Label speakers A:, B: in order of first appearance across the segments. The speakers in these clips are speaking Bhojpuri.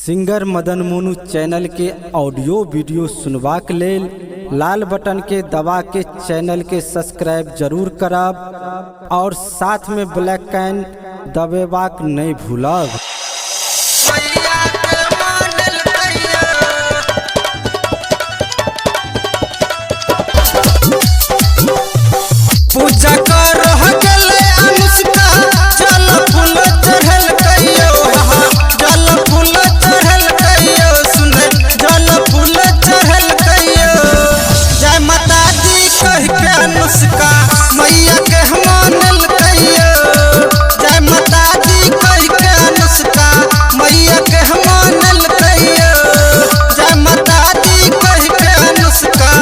A: सिंगर मदन मोनू चैनल के ऑडियो वीडियो सुनवाक लेल लाल बटन के दबा के चैनल के सब्सक्राइब जरूर करब और साथ में ब्लैक कैन दबेबाक नहीं भूलब।
B: पूजा कर गले अनुष्का जल फूल चढ़ल कहियो जल फूल चढ़ल कहियो सुन जल फूल चढ़ल कहियो जय माता दी कह के अनुष्का मैया के मानल कहियो जय माता दी कह के अनुष्का मैया के मानल कहियो जय माता दी कह के अनुष्का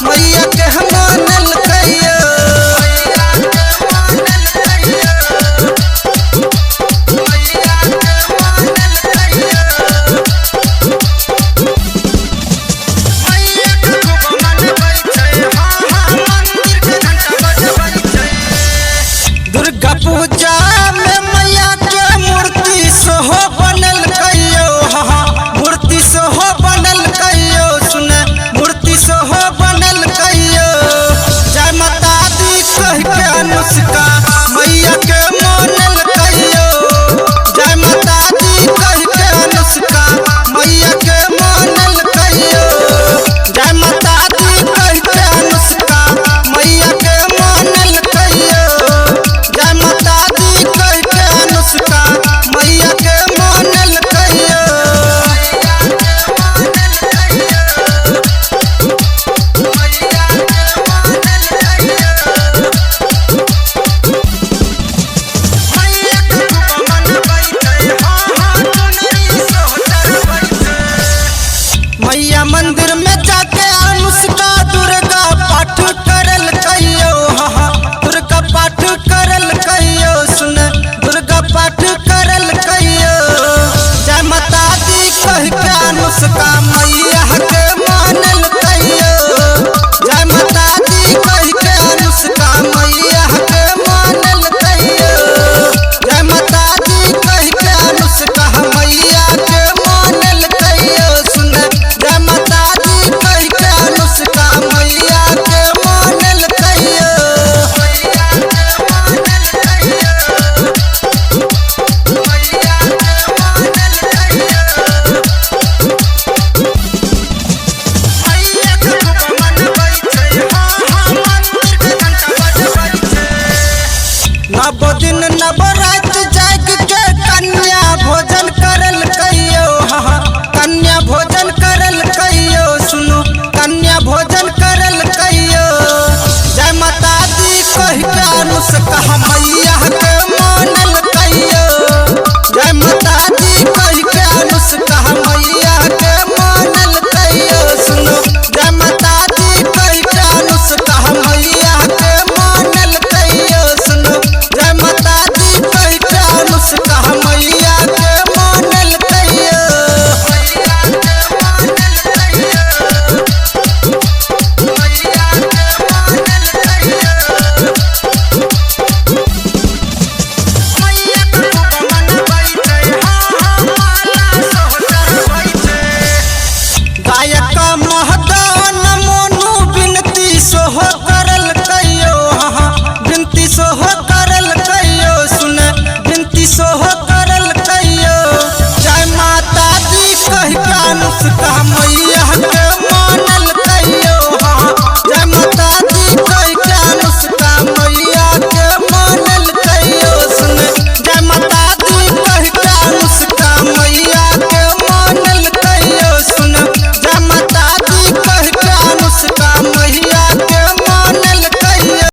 B: मैया के मानल कहियो। दुर्गा पूजा में मैया के मूर्ति सोहो बनल कहियो मूर्ति सोहो बनल कहियो सुन मूर्ति सोहो बनल कहियो जय माता दी कह के अनुष्का मैया के मानल कहियो जय माता दी कह के अनुष्का मैया के मानल कहियो जय माता दी कह के अनुष्का मैया के मानल कहियो जय माता दी कह के अनुष्का मैया के मानल कहियो। मैया मंदिर में जाके अनुष्का दुर्गा पाठ करल कहियो दुर्गा पाठ करल कहियो सुन दुर्गा पाठ करल कहियो जय माता दी कह के अनुष्का मैया के मानल कहियो जय माता दी कह के अनुष्का मैया के मानल कहियो जय माता दी कह के अनुष्का मैया के मानल कहियो सुन जय माता दी कह के अनुष्का मैया के मानल कहियो। नव दिन नवरात जाग के कन्या भोजन करल कहियो कन्या भोजन करल कहियो सुनु कन्या भोजन करल कहियो जय माता दी कह के अनुष्का मैया के मानल कहियो जय माता दी कह के अनुष्का मैया के मानल कहियो सुनु जय माता दी कह के अनुष्का मैया के मानल कहियो सुनु जय माता दी कह के अनुष्का मैया के मानल कहियो। गायक महदान मोनू बिनती सोहो करल कहियो बिनती सोहो करल कहियो सुन बिनती सोहो करल कहियो जय माता दी कह के अनुष्का मैया के